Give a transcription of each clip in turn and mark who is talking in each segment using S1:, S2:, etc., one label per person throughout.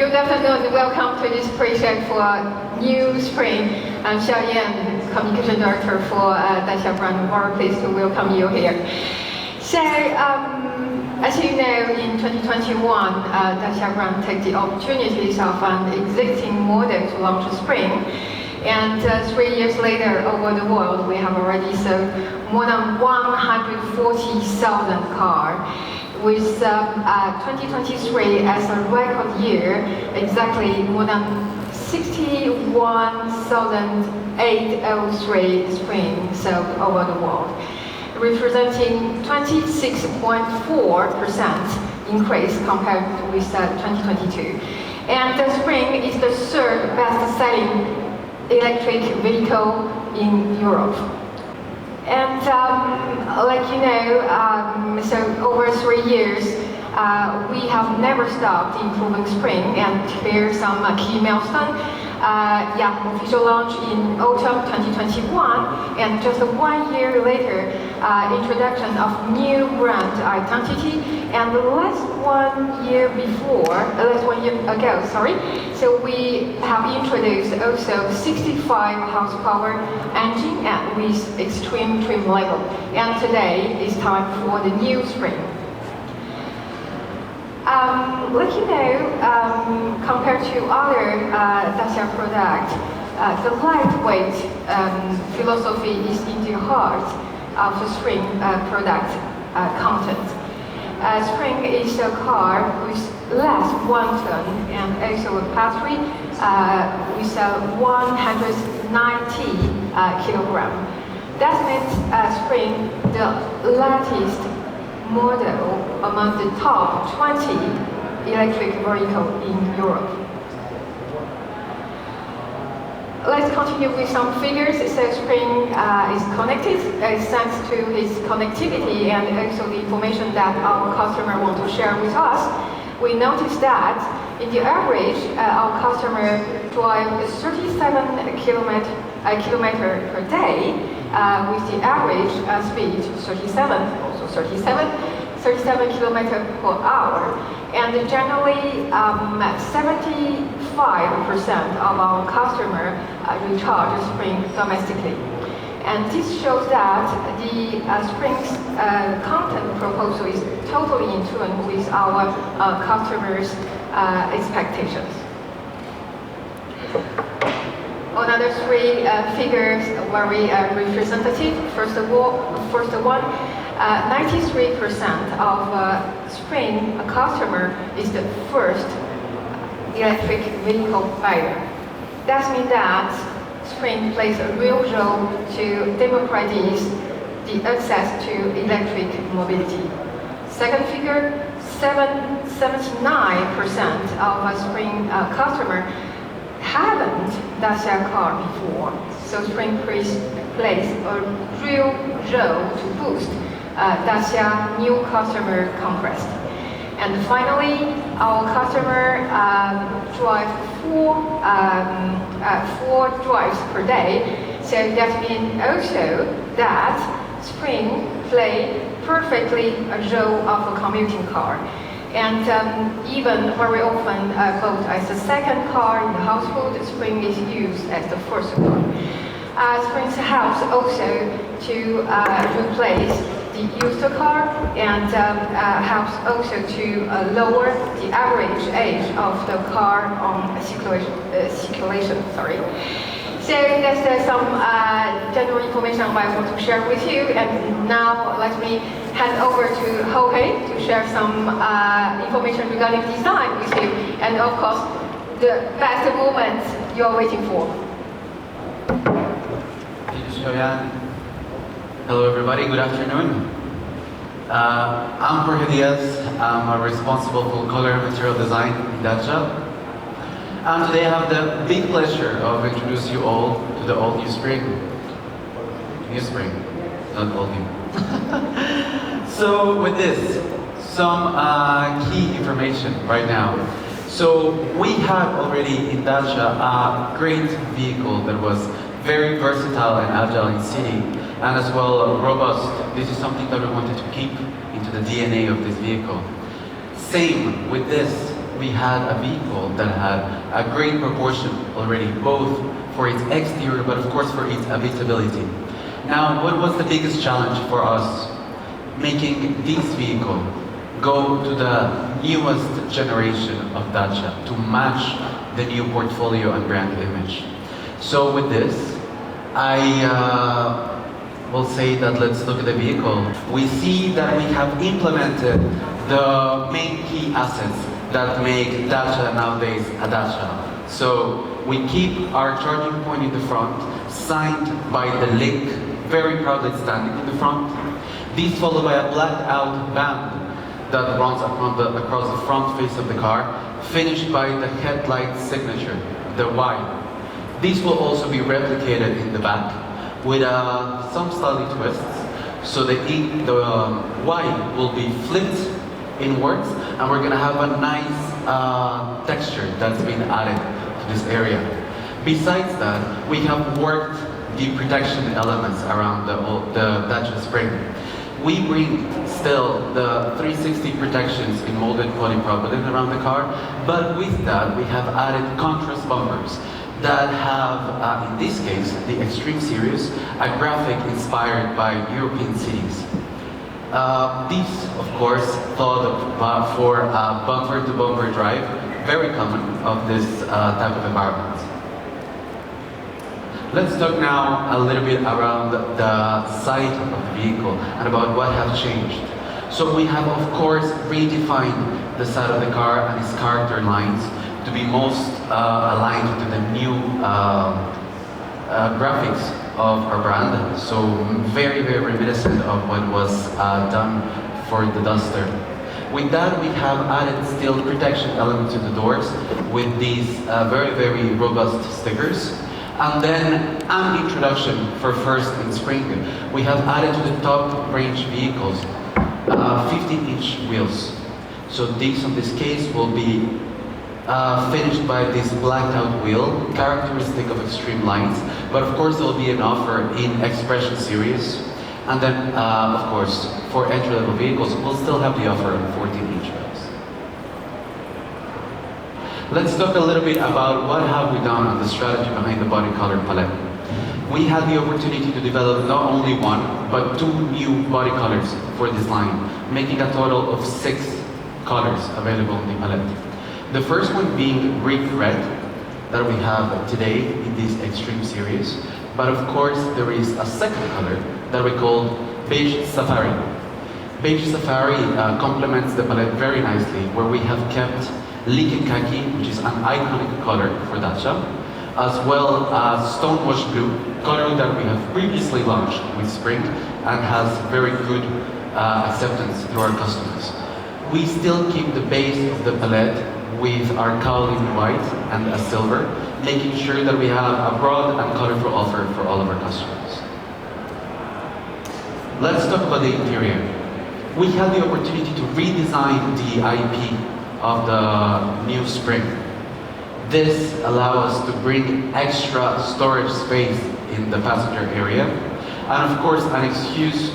S1: Good afternoon, welcome to this pre-show for New Spring. I'm Xiaoyan, Communication Director for Dacia brand. Very pleased to welcome you here. So, as you know, in 2021, Dacia brand take the opportunities of an existing model to launch a Spring. And 3 years later, over the world, we have already sold more than 140,000 cars. With 2023 as a record year, exactly more than 61,803 Springs sold over the world, representing 26.4% increase compared with 2022. And the Spring is the third best-selling electric vehicle in Europe. And like you know, so over 3 years, we have never stopped improving Spring, and here some key milestones. Official launch in autumn 2021, and just 1 year later, introduction of new brand identity, and less 1 year ago, so we have introduced also 65 horsepower engine and with extreme trim level, and today is time for the new Spring. Compared to other Dacia products, the lightweight philosophy is in the heart of the Spring product content. Spring is a car with less 1 ton and also a battery with 190 kilogram. That means Spring the latest model among the top 20 electric vehicles in Europe. Let's continue with some figures. So Spring is connected thanks to its connectivity and also the information that our customer want to share with us. We noticed that in the average, our customer drive 37 kilometer per day with the average speed 37 kilometers per hour. And generally, 75% of our customers recharge Spring domestically. And this shows that the Spring's content proposal is totally in tune with our customers' expectations. Another 3 figures very representative. First one, 93% of Spring customer is the first electric vehicle buyer. That means that Spring plays a real role to democratize the access to electric mobility. Second figure, 79% of Spring customer haven't Dacia car before, so Spring plays a real role to boost Dacia new customer conquest. And finally, our customer drive 4 drives per day, so that means also that Spring play perfectly a role of a commuting car. And even very often both as the second car in the household, Spring is used as the first car. Spring helps also to replace the used car and helps also to lower the average age of the car on circulation. So that's some general information I want to share with you. And now let me hand over to Jorge to share some information regarding design with you, and of course the best moments you're waiting for.
S2: Thank you, Xiaoyan. Hello everybody, good afternoon. I'm Jorge Diaz. I'm responsible for color and material design in Dacia. And today I have the big pleasure of introducing you all to the all-new Spring. New Spring, not all new. So with this, some key information right now. So we have already in Dacia a great vehicle that was very versatile and agile in city, and as well robust. This is something that we wanted to keep into the DNA of this vehicle. Same with this. we had a vehicle that had a great proportion already, both for its exterior, but of course for its habitability. Now, what was the biggest challenge for us making this vehicle go to the newest generation of Dacia to match the new portfolio and brand image? So with this, I will say that let's look at the vehicle. We see that we have implemented the main key assets that make Dacia nowadays a Dacia. So we keep our charging point in the front, signed by the link, very proudly standing in the front. This followed by a blacked out band that runs across the front face of the car, finished by the headlight signature, the Y. This will also be replicated in the back with some slightly twists, so the Y will be flipped inwards, and we're gonna have a nice texture that's been added to this area. Besides that, we have worked the protection elements around the Dacia spring. We bring still the 360 protections in molded polypropylene around the car, but with that we have added contrast bumpers that have, in this case, the Extreme Series, a graphic inspired by European cities. These, of course, thought for bumper-to-bumper drive, very common of this type of environment. Let's talk now a little bit around the side of the vehicle and about what has changed. So we have, of course, redefined the side of the car and its character lines to be most aligned to the new graphics of our brand. So very, very reminiscent of what was done for the Duster. With that, we have added still protection elements to the doors with these very, very robust stickers. And then an introduction for first in spring. We have added to the top range vehicles 15-inch wheels. So these, in this case, will be finished by this blacked out wheel, characteristic of extreme lines. But of course, there will be an offer in Expression Series. And then, of course, for entry-level vehicles, we'll still have the offer of 14-inch wheels. Let's talk a little bit about what have we done on the strategy behind the body color palette. We had the opportunity to develop not only one, but two new body colors for this line, making a total of 6 colors available in the palette. The first one being brick red, that we have today in this Extreme Series. But of course, there is a second color that we call Beige Safari. Beige Safari complements the palette very nicely, where we have kept Liquid Khaki, which is an iconic color for Dacia, as well as Stonewash Blue, color that we have previously launched with Spring and has very good acceptance through our customers. We still keep the base of the palette with our kaolin white and a silver, making sure that we have a broad and colorful offer for all of our customers. Let's talk about the interior. We had the opportunity to redesign the IP of the new Spring. This allows us to bring extra storage space in the passenger area, and of course an excuse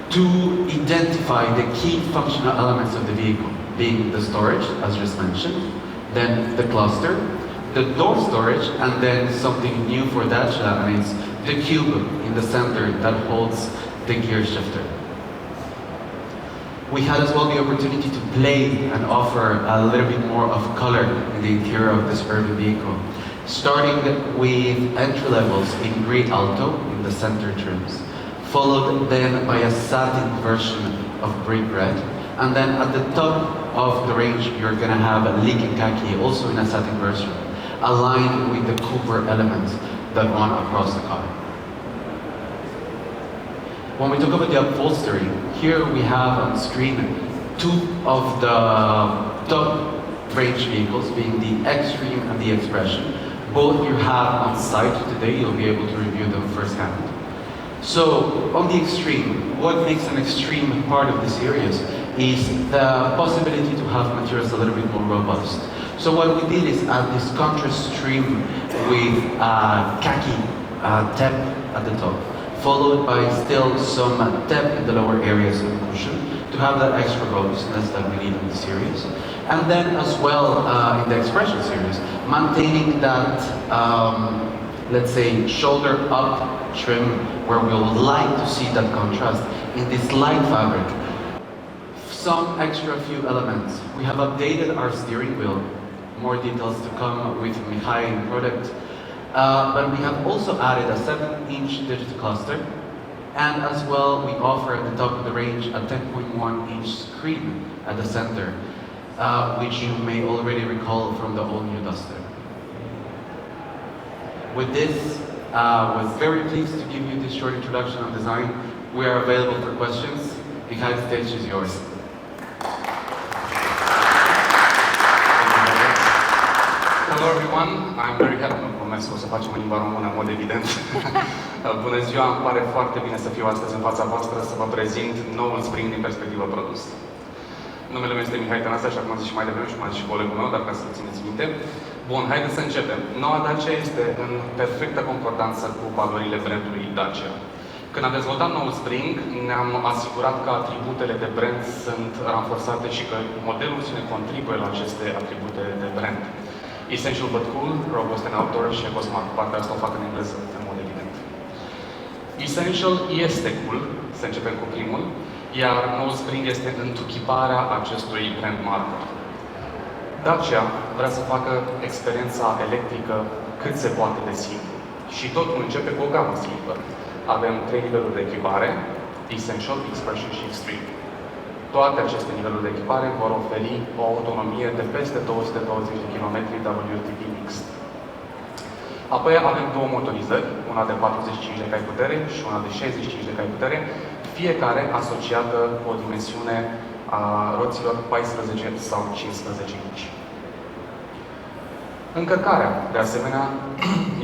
S2: to identify the key functional elements of the vehicle, being the storage, as just mentioned, then the cluster, the door storage, and then something new for Dacia, and it's the cube in the center that holds the gear shifter. We had as well the opportunity to play and offer a little bit more of color in the interior of this urban vehicle, starting with entry levels in Grey Alto in the center trims, followed then by a satin version of brick red, and then at the top of the range you're going to have a Liquid Khaki, also in a satin version, aligned with the Cooper elements that run across the car. When we talk about the upholstery, here we have on screen 2 of the top range vehicles, being the Extreme and the Expression. Both you have on site today, you'll be able to review them firsthand. So, on the Extreme, what makes an Extreme part of the series is the possibility to have materials a little bit more robust. So what we did is add this contrast trim with khaki tap at the top, followed by still some depth in the lower areas of the cushion to have that extra robustness that we need in the series. And then as well in the Expression series, maintaining that, let's say, shoulder up trim where we would like to see that contrast in this light fabric. Some extra few elements. We have updated our steering wheel. More details to come with Mihai in product. But we have also added a 7-inch digital cluster. And as well, we offer at the top of the range a 10.1-inch screen at the center, which you may already recall from the all-new Duster. With this, we're very pleased to give you this short introduction on design. We are available for questions. Mihai, the stage is yours.
S3: Hello everyone, I'm very happy, mulțumesc, o să facem în limba română, în mod evident. Bună ziua, îmi pare foarte bine să fiu astăzi în fața voastră să vă prezint noul Spring din perspectivă produs. Numele meu este Mihai Tănase, așa cum am zis și mai devreme și cum a zis și colegul meu, dar ca să-l țineți minte. Bun, haideți să începem. Noua Dacia este în perfectă concordanță cu valorile brandului Dacia. Când am dezvoltat noul Spring, ne-am asigurat că atributele de brand sunt ranforsate și că modelul ne contribuie la aceste atribute de brand. Essential but cool, robust and outdoor și ecosmart. Partea asta o fac în engleză, în mod evident. Essential este cool, să începem cu primul, iar noul Spring este întruchiparea acestui brand marker. Dacia vrea să facă experiența electrică cât se poate de simplu. Și totul începe cu o gamă simplă. Avem 3 niveluri de echipare, Essential, Expression și Extreme. Toate aceste niveluri de echipare vor oferi o autonomie de peste 220 de km WLTP mixed. Apoi avem două motorizări, una de 45 de cai putere și una de 65 de cai putere, fiecare asociată cu o dimensiune a roților 14 sau 15 inci. Încărcarea, de asemenea,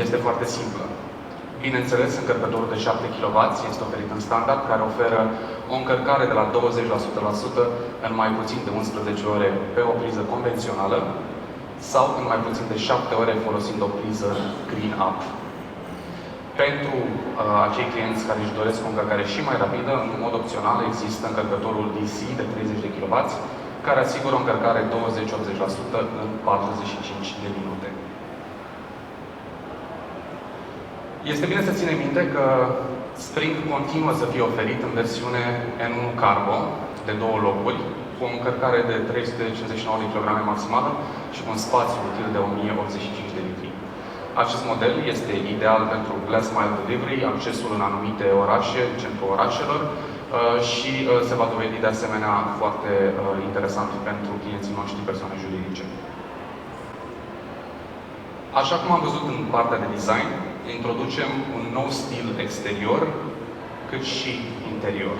S3: este foarte simplă. Bineînțeles, încărcătorul de 7 kW este oferit în standard, care oferă o încărcare de la 20 la 100% în mai puțin de 11 ore pe o priză convențională sau în mai puțin de 7 ore folosind o priză Green Up. Pentru acei clienți care își doresc o încărcare și mai rapidă, în mod opțional există încărcătorul DC de 30 de kW, care asigură o încărcare 20-80% în 45 de minute. Este bine să ținem minte că Spring continuă să fie oferit în versiune N1 Cargo, de 2 locuri, cu o încărcare de 359 de kg maximală și cu un spațiu util de 1085 de litri. Acest model este ideal pentru last mile delivery, accesul în anumite orașe, în centrul orașelor, și se va dovedi de asemenea foarte interesant pentru clienții noștri persoane juridice. Așa cum am văzut în partea de design, introducem un nou stil exterior, cât și interior,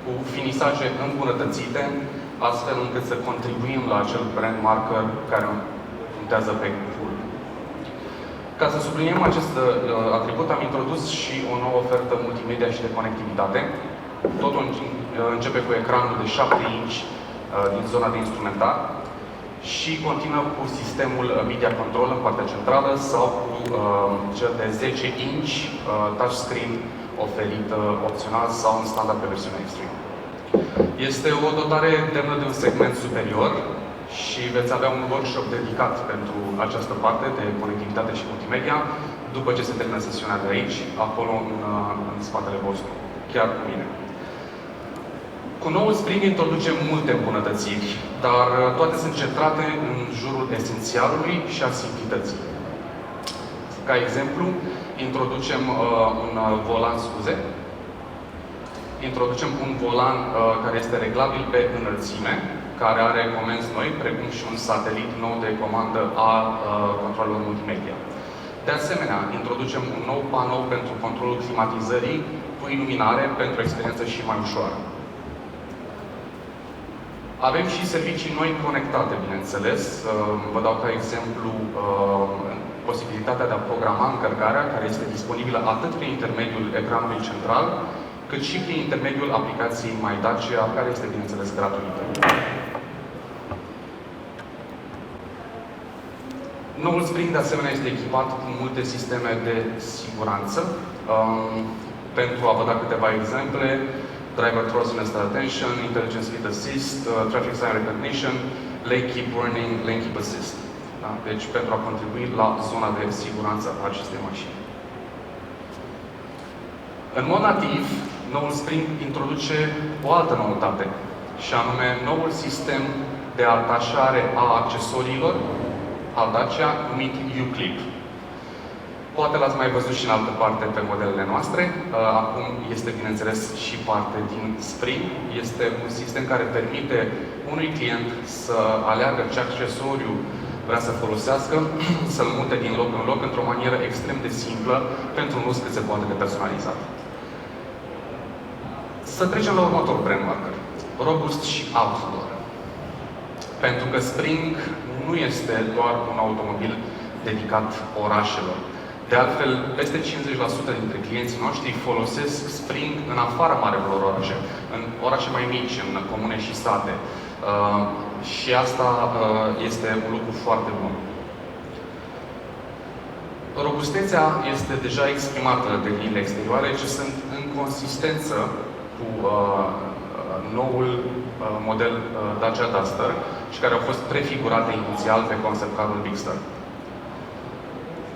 S3: cu finisaje îmbunătățite, astfel încât să contribuim la acel brand marker care puntează pe cool. Ca să subliniem acest atribut, am introdus și o nouă ofertă multimedia și de conectivitate. Totul începe cu ecranul de 7 inch din zona de instrumentar și continuă cu sistemul Media Control în partea centrală sau cu cel de 10 inch touchscreen oferit opțional sau în standard pe versiunea Extreme. Este o dotare demnă de un segment superior și veți avea un workshop dedicat pentru această parte de conectivitate și multimedia după ce se termină sesiunea de aici, acolo în spatele vostru, chiar cu mine. Cu noul Spring introducem multe îmbunătățiri, dar toate sunt centrate în jurul esențialului și a simplității. Ca exemplu, introducem un volan scuze. Introducem un volan care este reglabil pe înălțime, care are comenzi noi, precum și un satelit nou de comandă a controlului multimedia. De asemenea, introducem un nou panou pentru controlul climatizării cu iluminare pentru o experiență și mai ușoară. Avem și servicii noi conectate, bineînțeles. Vă dau ca exemplu posibilitatea de a programa încărcarea, care este disponibilă atât prin intermediul ecranului central, cât și prin intermediul aplicației My Dacia, care este, bineînțeles, gratuită. Noul Spring, de asemenea, este echipat cu multe sisteme de siguranță. Pentru a vă da câteva exemple, driver throttleness attention, intelligent speed assist, traffic sign recognition, lane keep warning, lane keep assist. Da? Deci pentru a contribui la zona de siguranță a acestei mașini. În mod nativ, noul Spring introduce o altă noutate, și anume noul sistem de atașare a accesoriilor al Dacia, numit U-Clip. Poate l-ați mai văzut și în altă parte pe modelele noastre. Acum este, bineînțeles, și parte din Spring. Este un sistem care permite unui client să aleagă ce accesoriu vrea să folosească, să-l mute din loc în loc într-o manieră extrem de simplă, pentru un uz cât se poate de personalizat. Să trecem la următorul brand marker. Robust și outdoor. Pentru că Spring nu este doar un automobil dedicat orașelor. De altfel, peste 50% dintre clienții noștri folosesc Spring în afara marilor orașe, în orașe mai mici, în comune și sate. Și asta este un lucru foarte bun. Robustețea este deja exprimată de liniile exterioare, ce sunt în consistență cu noul model Dacia Duster și care au fost prefigurate inițial pe concept carul Bigster.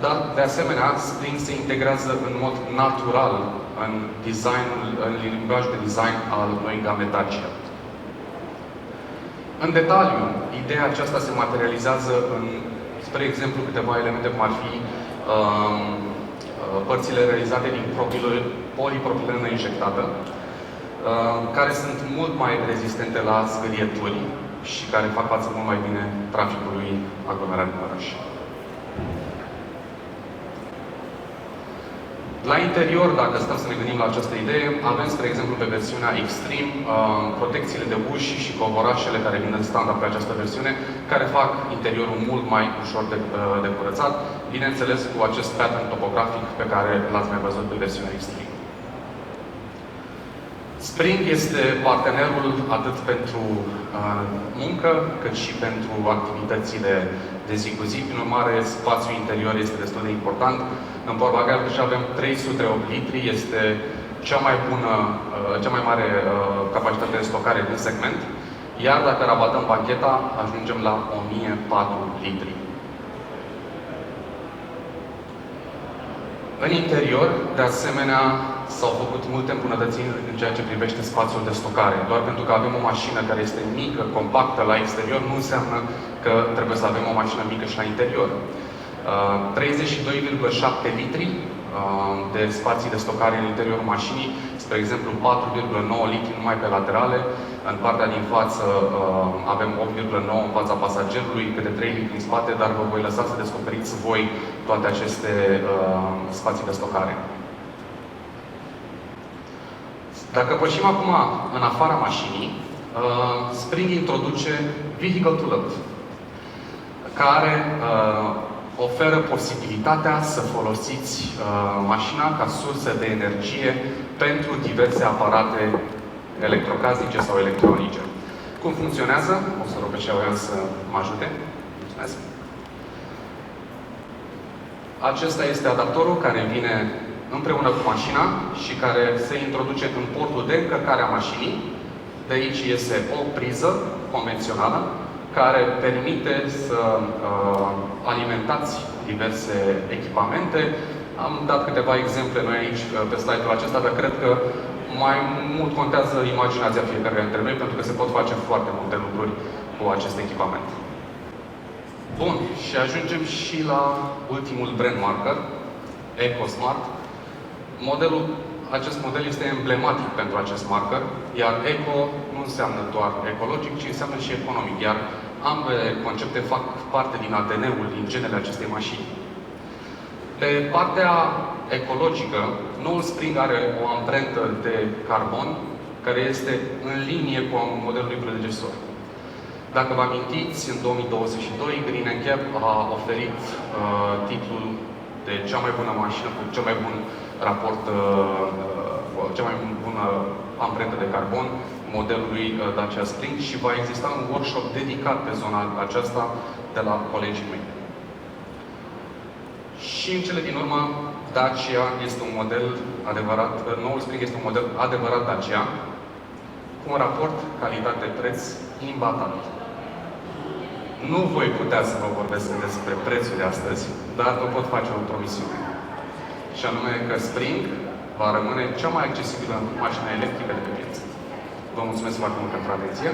S3: Dar, de asemenea, Spring se integrează în mod natural în limbajul de design al noii game Dacia. În detaliu, ideea aceasta se materializează în, spre exemplu, câteva elemente cum ar fi părțile realizate din polipropilenă injectată, care sunt mult mai rezistente la zgârieturi și care fac față mult mai bine traficului aglomerat în oraș. La interior, dacă stăm să ne gândim la această idee, avem, spre exemplu, pe versiunea Extreme, protecțiile de uși și covorașele care vin în standard pe această versiune, care fac interiorul mult mai ușor de curățat, bineînțeles cu acest pattern topografic pe care l-ați mai văzut pe versiunea Extreme. Spring este partenerul atât pentru muncă, cât și pentru activitățile de zi cu zi. Prin urmare, spațiul interior este destul de important. În portbagaj deja avem 308 litri, este cea mai mare capacitate de stocare din segment. Iar dacă rabatăm bancheta, ajungem la 1004 litri. În interior, de asemenea, s-au făcut multe îmbunătățiri în ceea ce privește spațiul de stocare. Doar pentru că avem o mașină care este mică, compactă la exterior, nu înseamnă că trebuie să avem o mașină mică și la interior. 32,7 litri de spații de stocare în interiorul mașinii, spre exemplu 4,9 litri numai pe laterale. În partea din față avem 8,9 în fața pasagerului, câte 3 litri în spate, dar vă voi lăsa să descoperiți voi toate aceste spații de stocare. Dacă pășim acum în afara mașinii, Spring introduce Vehicle to Load, care oferă posibilitatea să folosiți mașina ca sursă de energie pentru diverse aparate electrocasnice sau electronice. Cum funcționează? O să rog pe Șauian să mă ajute. Mulțumesc. Acesta este adaptorul care vine împreună cu mașina și care se introduce în portul de încărcare a mașinii. De aici iese o priză convențională care permite să alimentați diverse echipamente. Am dat câteva exemple noi aici pe slide-ul acesta, dar cred că mai mult contează imaginația fiecăruia dintre noi, pentru că se pot face foarte multe lucruri cu acest echipament. Bun, și ajungem și la ultimul brand marker, EcoSmart. Acest model este emblematic pentru acest marker, iar eco nu înseamnă doar ecologic, ci înseamnă și economic, iar ambele concepte fac parte din ADN-ul, din genele acestei mașini. Pe partea ecologică, noul Spring are o amprentă de carbon care este în linie cu modelul lui predecesor. Dacă vă amintiți, în 2022, Green & Cap a oferit titlul de cea mai bună mașină cu cel mai bun raport, cea mai bună amprentă de carbon modelului Dacia Spring și va exista un workshop dedicat pe zona aceasta de la colegii mei. Și în cele din urmă, Dacia este un model adevărat, noul Spring este un model adevărat Dacia, cu un raport calitate-preț imbatabil. Nu voi putea să vă vorbesc despre prețul de astăzi, dar vă pot face o promisiune. Și anume că Spring va rămâne cea mai accesibilă mașină electrică de pe piață. Vă mulțumesc foarte mult pentru atenție.